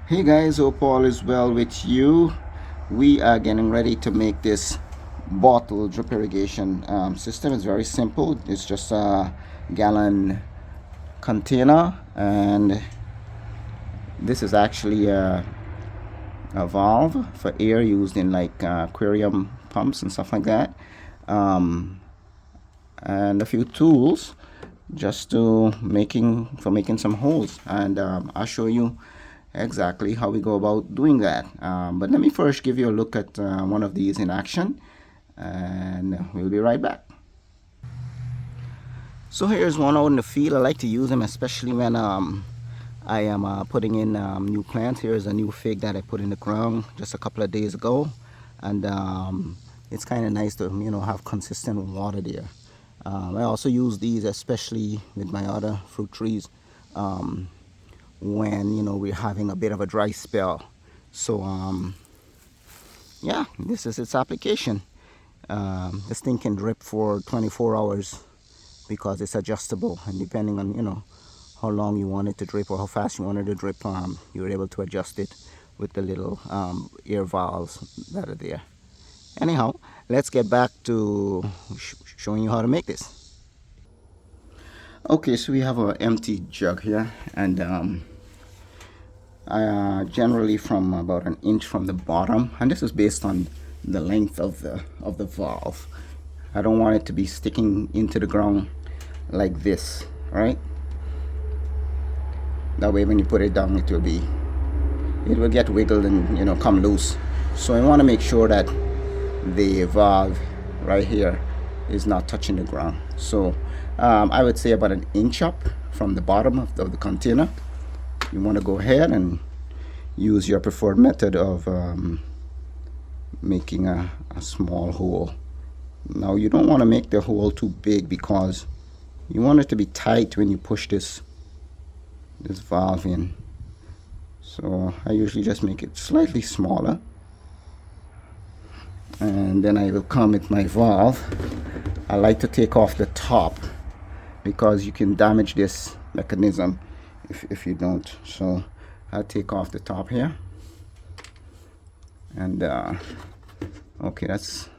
Hey guys, hope all is well with you. We are getting ready to make this bottle drip irrigation system. It's very simple. It's just a gallon container, and this is actually a valve for air used in like aquarium pumps and stuff like that, um, and a few tools just to making some holes, and I'll show you exactly how we go about doing that. But let me first give you a look at one of these in action, and we'll be right back. So here's one out in the field. I like to use them especially when I am putting in new plants. Here's a new fig that I put in the ground just a couple of days ago, and it's kind of nice to have consistent water there. I also use these especially with my other fruit trees when we're having a bit of a dry spell. So yeah, this is its application. This thing can drip for 24 hours because it's adjustable, and depending on how long you want it to drip or how fast you want it to drip, you're able to adjust it with the little air valves that are there. Anyhow, let's get back to showing you how to make this. Okay, so we have an empty jug here, and generally from about an inch from the bottom, and this is based on the length of the valve. I don't want it to be sticking into the ground like this, right? That way when you put it down, it will get wiggled and come loose. So I want to make sure that the valve right here is not touching the ground. So I would say about an inch up from the bottom of the container. You want to go ahead and use your preferred method of making a small hole. Now you don't want to make the hole too big because you want it to be tight when you push this valve in. So I usually just make it slightly smaller, and then I will come with my valve. I like to take off the top because you can damage this mechanism if you don't. So I'll take off the top here, and okay, that's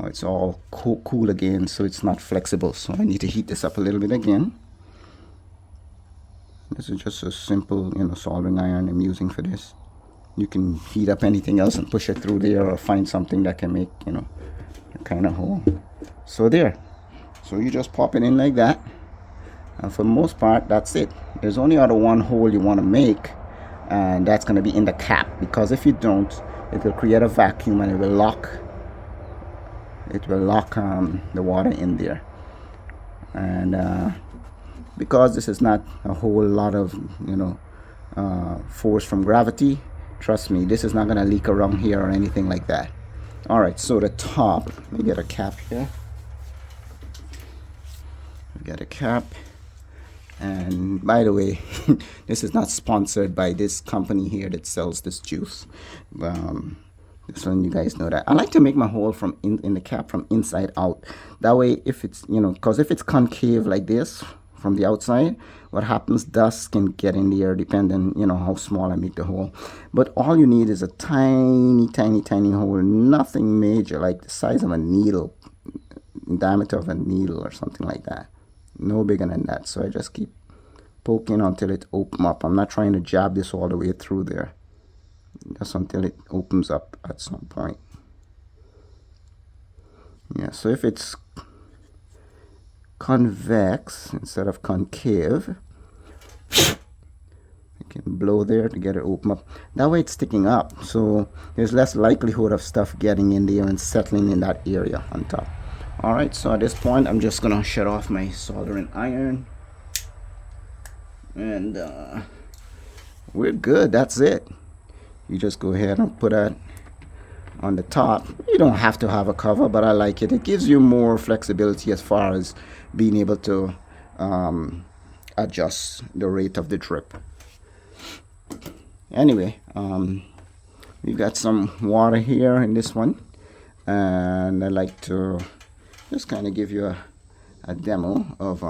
it's all cool again, so it's not flexible, so I need to heat this up a little bit again. This is just a simple soldering iron I'm using for this. You can heat up anything else and push it through there, or find something that can make a kind of hole. So there, so you just pop it in like that, and for the most part that's it. There's only other one hole you want to make, and that's going to be in the cap, because if you don't, it will create a vacuum and it will lock the water in there. And because this is not a whole lot of force from gravity, trust me, this is not going to leak around here or anything like that. All right, so the top, let me get a cap here. We got a cap. And by the way, this is not sponsored by this company here that sells this juice. Just letting you guys know that. I like to make my hole from in the cap from inside out. That way, if it's because if it's concave like this from the outside, what happens, dust can get in there depending how small I make the hole. But all you need is a tiny hole, nothing major, like the size of a needle, diameter of a needle or something like that. No bigger than that. So I just keep poking until it opens up. I'm not trying to jab this all the way through there, just until it opens up at some point. Yeah, so if it's convex instead of concave, I can blow there to get it open up. That way it's sticking up, so there's less likelihood of stuff getting in there and settling in that area on top. All right, so at this point I'm just gonna shut off my soldering iron, and we're good. That's it. You just go ahead and put that on the top. You don't have to have a cover, but I like it. It gives you more flexibility as far as being able to adjust the rate of the drip. Anyway, we've got some water here in this one, and I like to just kind of give you a demo of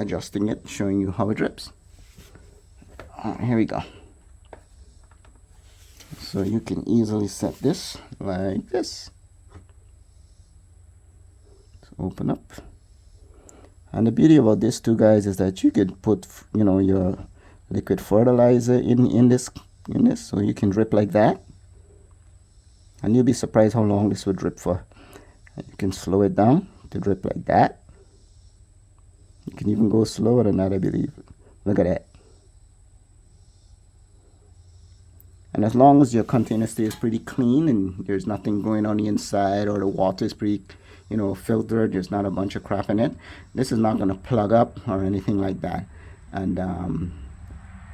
adjusting it, showing you how it drips. Here we go. So you can easily set this like this. So open up. And the beauty about this too, guys, is that you could put, you know, your liquid fertilizer in this, so you can drip like that. And you'll be surprised how long this would drip for. You can slow it down to drip like that. You can even go slower than that, I believe. Look at that. And as long as your container stays pretty clean and there's nothing going on the inside, or the water is pretty, you know, filtered, there's not a bunch of crap in it, this is not going to plug up or anything like that. And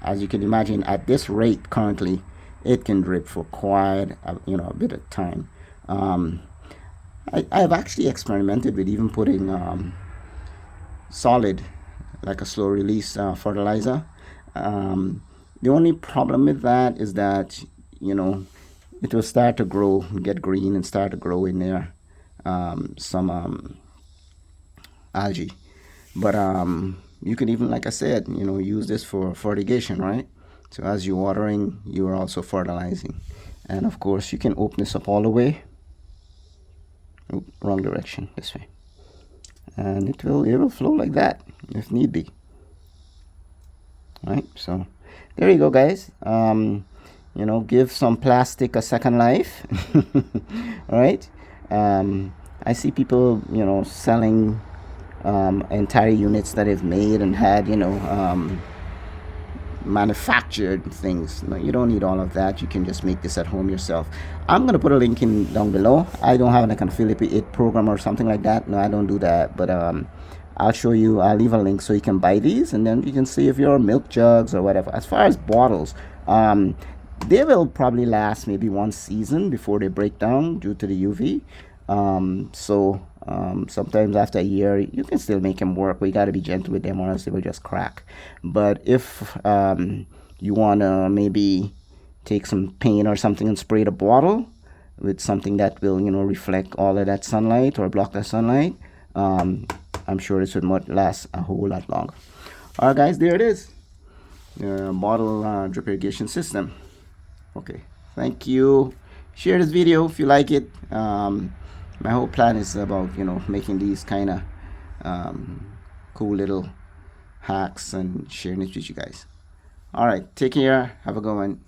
as you can imagine, at this rate currently, it can drip for quite a bit of time. I've actually experimented with even putting solid, like a slow release fertilizer. The only problem with that is that, you know, it will start to grow, get green and start to grow in there some algae. But you can even, like I said, you know, use this for irrigation, right? So as you're watering, you're also fertilizing. And of course, you can open this up all the way. Oop, wrong direction, this way. And it will flow like that if need be. Right, so there you go, guys. You know, give some plastic a second life. All right. I see people, you know, selling entire units that they've made and had, you know, manufactured things. No, you don't need all of that. You can just make this at home yourself. I'm gonna put a link in down below. I don't have like an affiliate program or something like that. No, I don't do that. But I'll show you. I'll leave a link so you can buy these, and then you can see if your milk jugs or whatever. As far as bottles, they will probably last maybe one season before they break down due to the UV. Sometimes after a year you can still make them work, but you got to be gentle with them or else they will just crack. But if you want to maybe take some paint or something and spray the bottle with something that will, you know, reflect all of that sunlight or block that sunlight, I'm sure this would last a whole lot longer. All right, guys, there it is, the bottle drip irrigation system. Okay, thank you. Share this video if you like it. My whole plan is about, you know, making these kind of cool little hacks and sharing it with you guys. All right, take care. Have a good one.